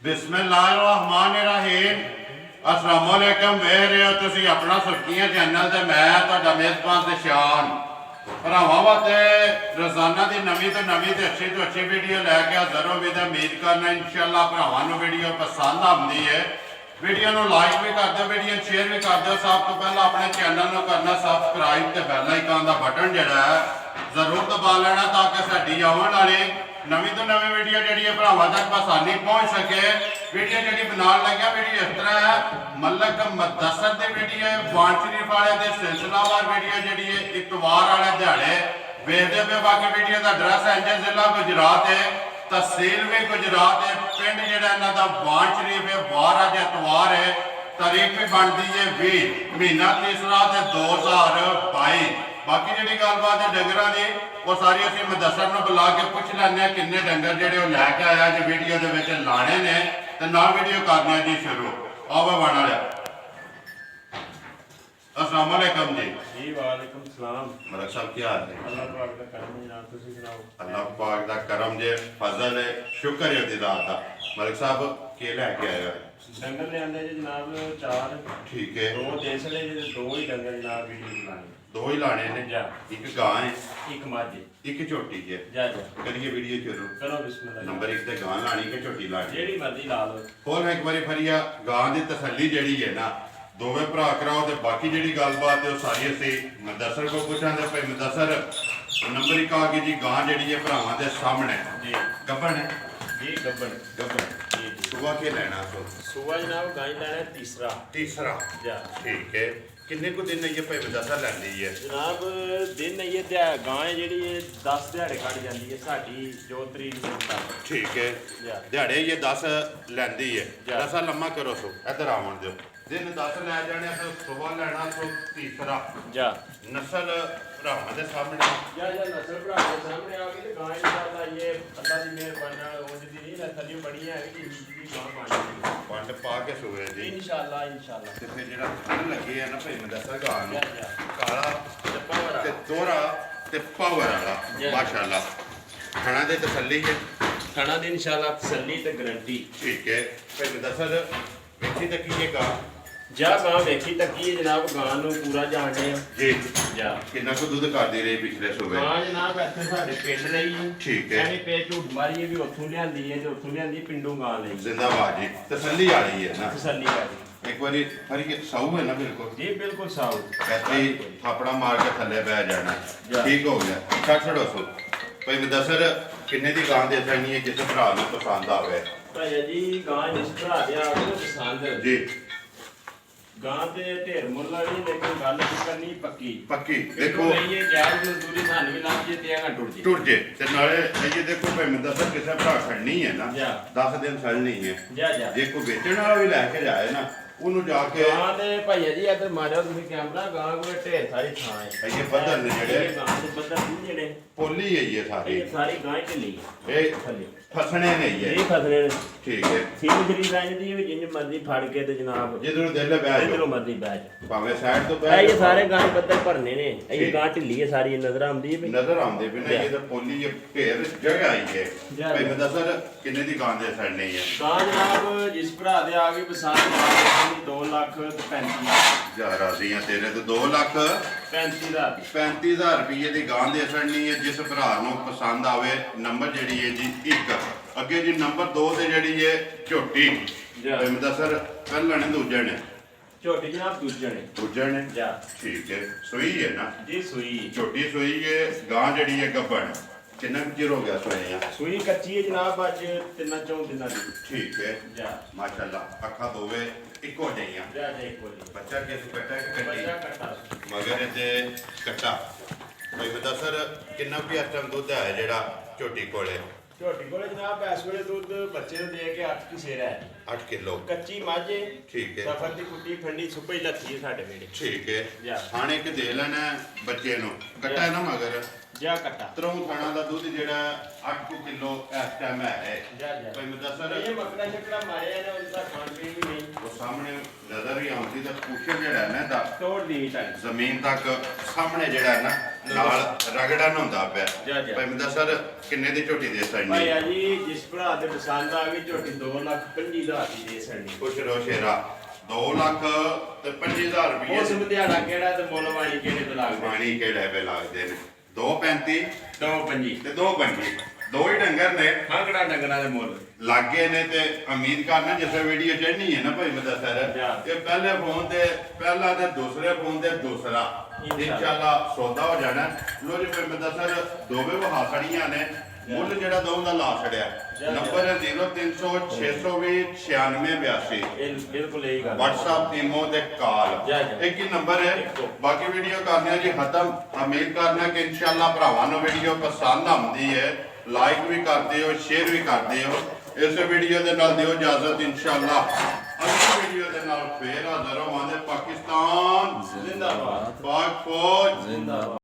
बिस्मिल्लाहिर्रहमानिर्रहीम। अस्सलाम वालेकुम। वेख रहे हो तुसी अपना सुर्खियां चैनल ते मैं तुहाडा मेज़बान ते शान भरावां वास्ते रोजाना की नवीं तो नवीं ते अच्छी वीडियो लैके हाज़र हो भी। उम्मीद करना इंशाअल्लाह भरावां नूं वीडियो पसंद आती है। वीडियो नूं लाइक भी कर दो, वीडियो शेयर भी कर दो। सब तो पहले अपने चैनल नूं करना सबसक्राइब ते बैल आइकन दा बटन जिहड़ा है जरूर दबा लेना ताकि साडी आउण वाली नवीं तो नवीं वीडियो जी भरावां तक आसानी पहुँच सके। वीडियो जी बना लग्या वीडियो इस तरह है मलक मुदस्सर की वीडियो है। बाण शरीफ वाले के सिलसिलावार वीडियो जी इतवार वाले दिहाड़े वेखते पे। बाकी वीडियो का एड्रैस है इंज जिला गुजरात है, तहसील भी गुजरात है, पिंड जिहड़ा इन्हां दा बाण शरीफ है। वार अज इतवार है, तारीख भी बनती है 20 महीना तीसरा 2022। बाकी जी गलबात है डंगर की वो सारी असं मुदस्सर में बुला के पूछ लैंने किन्ने डंगर जोड़े लैके आया जी वीडियो के लाने ने तो ना वीडियो करने जी शुरू। आओ बना लिया। अस्सलाम वालेकुम जी। जी वालेकुम सलाम। मलक साहब क्या हाल है? अल्लाह पाक दा करम है जनाब, तुसी सुनाओ। अल्लाह पाक दा करम जे फजल है, शुक्र है दी रात दा। मलक साहब के लैके आए हो? डंगर ले आंदे जी जनाब 4। ठीक है, दो देसड़े जी, दो ही डंगर जनाब वीडियो बनाने। दो ही लाने ने। जा एक गां है, एक मझ एक झोटी है। जा जा करिए वीडियो शुरू। करो बिस्मिल्लाह। नंबर 1 ते गां लानी के झोटी लानी? जेड़ी मर्जी ला लो। खोल एक बारी फरिया गां की तसल्ली जी है ना दोवें भरा कराओ तो बाकी जी गलबात है सारी असी मुदस्सर को पूछा। भाई मुदस्सर नंबर 1 आ गई जी गां जी है भरावां के सामने जी गब्बन है जी गब्बन गब्बन। जी जी सुबह के लेना तो सुबह जनाब गाय लेना है तीसरा। तीसरा। जा ठीक है, किन्ने को दिन ये भाई मुदस्सर लैंदी है? जनाब दिन ये गाय जी 10 दिहाड़े कट जाती है साडी जो तरीक के मुताबिक। ठीक है, जा दिहाड़े ये 10 लैंदी है। जा। दसा लम्मा करो सो इधर आवन दो। दिन 10 लै जाने तो सुबह लेना तो तीसरा। जा नस्ल भरावां दे सामने या नस्ल भरा के सामने आ गई तो गाय इंशाल्लाह ये अल्लाह की मेहरबानी नाल उंज दी नहीं नस्ल बड़ी है कि जिंदगी गां पानी वंड पा के सोए जी। इंशाल्लाह इंशाल्लाह। ते फिर जेड़ा फल लगे है ना भाई मुदस्सर गां नूं या या काला ते पावर ते दोहरा ते पावर वाला जी। माशाल्लाह। खाना दे तसल्ली है। खाना दी इंशाल्लाह तसल्ली ते गारंटी। ठीक है, भाई मुदस्सर वेखी तकीएगा जा गां वेखी तकी जनाब गां नूं पूरा जानदे आ जी। जा कितना को दूध कर दे रही पिछले सुबह? गां जनाब ਇੱਥੇ ਸਾਡੇ ਪਿੰਡ ਰਹੀ ਹੈ। ठीक है, ਐਨੀ ਪੇ ਝੂਠ ਮਾਰੀ ਵੀ ਉੱਥੋਂ ਲਿਆਂਦੀ ਹੈ ਤੇ ਉੱਥੋਂ ਲਿਆਂਦੀ ਪਿੰਡੋਂ ਗਾਂ ਲਈ जिंदाबाद जी। तसल्ली आ रही है ना? ਤਸੱਲੀ ਕਰੀ एक बारी फरी के साऊ है ना बिल्कुल ਜੀ ਬਿਲकुल ਸਾਊ ऐसे ही थापड़ा मार के थल्ले बह जाना। जा। ठीक हो गया। छड़ छड़ो सो भाई मुदस्सर किन्ने दी गां दे देनी है जिस भरा नूं पसंद आवे? ਭਾਈ ਜੀ ਗਾਂ ਜਿਸ ਭਰਾ ਦੇ ਆ ਕੇ ਪਸੰਦ जी ਗਾਂ ਤੇ ਢੇਰ ਮੁੱਲ ਵਾਲੀ ਲੇਕਿਨ ਗੱਲ ਕਰਨੀ ਪੱਕੀ। पक्की ਦੇਖੋ देखो ਇਹ ਜਾਇਜ਼ ਮਜ਼ਦੂਰੀ ਸਾਨੂੰ ਵੀ ਲੱਗ ਜੇ ਤੇ ਆ ਟੁੱਟ ਜੇ। टुट जे ते नाले ये देखो भाई मुदस्सर किसे भरा खड़नी है ना जा 10 दिन सड़नी है। ਜਾ ਜਾ जे कोई बेचने वाला भी लैके जाए ना ਉਹਨੂੰ ਜਾ ਕੇ ਗਾਂ ਦੇ ਭਾਈ ਜੀ ਇੱਧਰ ਮਾਰਿਆ ਤੁਸੀਂ ਕੈਮਰਾ ਗਾਂ ਕੋਲ ਢੇਰ ਸਾਰੀ ਥਾਂ ਹੈ। ਇਹ ਬੱਦਲ ਨੇ ਜਿਹੜੇ ਇਹ ਗਾਂ ਦੇ ਬੱਦਲ ਨਹੀਂ ਜਿਹੜੇ ਪੋਲੀ ਹੈ ਇਹ ਸਾਰੀ ਇਹ ਸਾਰੀ ਗਾਂ ਹੀ ਢਿੱਲੀ ਇਹ ਥੱਲੇ ਫਸਣੇ ਨਹੀਂ ਹੈ। ਇਹ ਖਸਰੇ ਨੇ ਠੀਕ ਹੈ, ਸੀਲ ਖਰੀਦ ਜਾਂਦੀ ਹੈ ਵੀ ਜਿੰਜ ਮਰਜ਼ੀ ਫੜ ਕੇ ਤੇ ਜਨਾਬ ਜਿੱਧਰੋਂ ਦਿਲ ਬਹਿ ਜਿੱਧਰੋਂ ਜਾਓ ਮਰਜ਼ੀ ਬਹਿ ਜਾ। ਭਾਵੇਂ ਸਾਈਡ ਤੋਂ ਇਹ ਬਹਿ ਜਾਓ। ਸਾਰੇ ਗਾਂ ਬੱਦਲ ਭਰਨੇ ਨੇ ਇਹ ਠੀਕ। ਗਾਂ ਢਿੱਲੀ ਹੈ ਸਾਰੀ ਨਜ਼ਰ ਆਉਂਦੀ ਹੈ ਵੀ ਨਜ਼ਰ ਆਉਂਦੇ ਵੀ ਨੇ ਇਹ ਤਾਂ ਪੋਲੀ ਇਹ ਢੇਰ ਜਗ੍ਹਾ ਆਈ ਹੈ। ਜਾ। ਭਾਈ ਮੁਦੱਸਰ ਕਿੰਨੇ ਦੀ ਗਾਂ ਦੇ ਸੜਨੀ ਹੈ? ਗਾਂ ਜਨਾਬ ਜਿਸ ਭਰਾ ਦੇ ਆ ਗਈ ਪਸੰਦ 2 ਲੱਖ ਤੇ 35 ਜਾ ਰਾਜ਼ੀਆਂ ਤੇਰੇ ਤੇ 2 ਲੱਖ 35,000 35,000 ਰੁਪਏ ਦੀ ਗਾਂ ਦੇ ਸੜਨੀ ਹੈ। ਜਿਸ ਭਰਾ ਨੂੰ ਪਸੰਦ ਆਵੇ ਨੰਬਰ ਜਿਹੜੀ ਹੈ ਜੀ 1 ਅੱਗੇ ਜੀ ਨੰਬਰ 2 ਤੇ ਜਿਹੜੀ ਹੈ ਝੋਟੀ। ਜਾ। ਭਾਈ ਮੁਦੱਸਰ ਪਹਿਲਾਂ ਨੇ ਦੂਜੇ ਨੇ ਝੋਟੀ ਜਨਾਬ ਦੂਜੇ ਨੇ ਦੂਜੇ ਨੇ ਜਾ ਠੀਕ ਹੈ। ਸੂਈ ਹੈ ਨਾ ਜੀ ਸੂਈ ਝੋਟੀ ਸੂਈ ਹੈ। ਗਾਂ ਜਿਹੜੀ ਹੈ ਗੱਭਣ ਕਿੰਨਾ ਕੁ ਚਿਰ ਹੋ ਗਿਆ ਸੋਏ ਆ? ਸੂਈ ਕੱਚੀ ਹੈ ਜਨਾਬ ਅੱਜ 3-4 ਦਿਨਾਂ ਦੀ ਠੀਕ ਹੈ ਜਾ ਮਾਸ਼ਾਅੱਲਾ। ਅੱਖਾਂ ਦੋਵੇਂ ਇੱਕੋ ਜਿਹੀਆਂ। ਜਾ ਜਾ ਇੱਕ ਵਾਰੀ ਬੱਚਾ ਕਿਸ ਕੱਟਾ ਕਿ ਬੱਚਾ ਕੱਟੀ ਕੱਟਾ ਮਗਰ ਇਹਦੇ ਕੱਟਾ। ਭਾਈ ਮੁਦੱਸਰ ਕਿੰਨਾ ਵੀ ਇਸ ਟਾਈਮ ਦੁੱਧ ਹੈ ਜਿਹੜਾ ਝੋਟੀ ਕੋਲੇ? ਝੋਟੀ ਕੋਲੇ ਜਨਾਬ ਇਸ ਵੇਲੇ ਦੁੱਧ ਬੱਚੇ ਨੂੰ ਦੇ ਕੇ 8 ਕਿਸੇਰਾ ਹੈ। 8 ਕਿਲੋ। ਕੱਚੀ ਮੱਝ ਹੈ ਠੀਕ ਹੈ ਸਫਰ ਦੀ ਕੁੱਟੀ ਠੰਡੀ ਸੁੱਪੀ ਲੱਥੀ ਹੈ ਸਾਡੇ ਵੇਲੇ ਠੀਕ ਹੈ। ਜਾ। ਖਾਣੇ ਕਿ ਦੇ ਲੈਣਾ ਬੱਚੇ ਨੂੰ ਕੱਟਾ ਹੈ ਨਾ ਮਗਰ ਜਾ ਕੱਟਾ ਤਰੋਂ ਖਾਣਾ ਦਾ ਦੁੱਧ ਜਿਹੜਾ 8 ਕਿਲੋ ਇਸ ਟਾਈਮ ਹੈ। ਜਾ ਜਾ ਭਾਈ ਮੁਦੱਸਰ ਇਹ ਮੱਕੜਾ ਛਕੜਾ ਮਾਰਿਆ ਨੇ ਉਹਦਾ ਖਾਣ ਪੀਣ ਵੀ ਨਹੀਂ ਉਹ ਸਾਹਮਣੇ ਨਜ਼ਰ ਹੀ ਆਉਂਦੀ ਤਾਂ ਪੁੱਛੇ ਜਿਹੜਾ ਹੈ ਨਾ ਦਾ ਤੋੜ ਦੀ ਟਾਈ ਜ਼ਮੀਨ ਤੱਕ ਸਾਹਮਣੇ ਜਿਹੜਾ ਹੈ ਨਾ ਨਾਲ ਰਗੜਨ ਹੁੰਦਾ ਜਾ, ਪਿਆ ਜਾ। ਭਾਈ ਮਿੰਦਾ ਸਰ ਕਿੰਨੇ ਦੀ ਝੋਟੀ ਦੇ ਭਾਈ ਸਕਣੀ ਆ ਜੀ ਜਿਸ ਭਰਾ ਦੇ ਪਸੰਦ ਆ ਗਈ ਝੋਟੀ 2,25,000 ਦੀ ਦੇ ਸਕਣੀ ਕੁਛ ਰੋ ਸ਼ੇਰਾ 2 ਲੱਖ ਤੇ 25,000 ਰੁਪਏ ਉਸ ਮਧਿਆੜਾ ਕਿਹੜਾ ਤੇ ਮੁੱਲ ਵਾਲੀ ਕਿਹੜੇ ਤੇ ਲੱਗਦੇ ਪਾਣੀ ਕਿਹੜੇ ਵੇ ਲੱਗਦੇ ਨੇ 2.35 2,25 ਤੇ 2.25 ਦੋ ਹੀ ਡੰਗਰ ਨੇ ਹਾਂਕੜਾ ਡੰਗਰਾਂ ਦੇ ਮੁੱਲ ਲੱਗੇ ਨੇ ਤੇ ਉਮੀਦ ਕਰਨਾ ਜਿਸ ਵੀਡੀਓ ਚੜਨੀ ਹੈ ਨਾ ਭਾਈ ਮਿੰਦਾ ਸਰ ਕਿ ਪਹਿਲੇ ਫੋਨ ਤੇ ਪਹਿਲਾ ਤੇ ਦੂਸਰੇ ਫੋਨ ਤੇ ਦੂਸਰਾ ਇਨਸ਼ਾਅੱਲਾ ਸੌਦਾ ਹੋ ਜਾਣਾ ਲੋ ਜੀ ਭਾਈ ਮਿੰਦਾ ਸਰ ਦੋਵੇਂ ਵਹਾ ਖੜੀਆਂ ਨੇ ਮੁੱਲ ਜਿਹੜਾ ਦੋ ਦਾ ਲਾ ਛੜਿਆ ਨੰਬਰ ਹੈ 0300629682 ਇਹ ਬਿਲਕੁਲ ਇਹੀ ਗੱਲ WhatsApp ਈਮੋ ਤੇ ਕਾਲ ਇੱਕ ਹੀ ਨੰਬਰ ਹੈ ਬਾਕੀ ਵੀਡੀਓ ਕਰਨੇ ਜੀ ਖਤਮ ਉਮੀਦ ਕਰਨਾ ਕਿ ਇਨਸ਼ਾਅੱਲਾ ਭਰਾਵਾਂ ਨੂੰ ਵੀਡੀਓ ਪਸੰਦ ਆਉਂਦੀ ਹੈ ਲਾਈਕ ਵੀ ਕਰਦੇ ਹੋ ਸ਼ੇਅਰ ਵੀ ਕਰਦੇ ਹੋ ਇਸ ਵੀਡੀਓ ਦੇ ਨਾਲ ਦਿਓ ਇਜਾਜ਼ਤ ਇਨਸ਼ਾਅੱਲਾ ਅਗਲੀ ਵੀਡੀਓ ਦੇ ਨਾਲ ਫੇਰ ਹਾਜ਼ਰ ਹੋਵਾਂਗੇ ਪਾਕਿਸਤਾਨ ਜ਼ਿੰਦਾਬਾਦ ਪਾਕ ਫੌਜ ਜ਼ਿੰਦਾਬਾਦ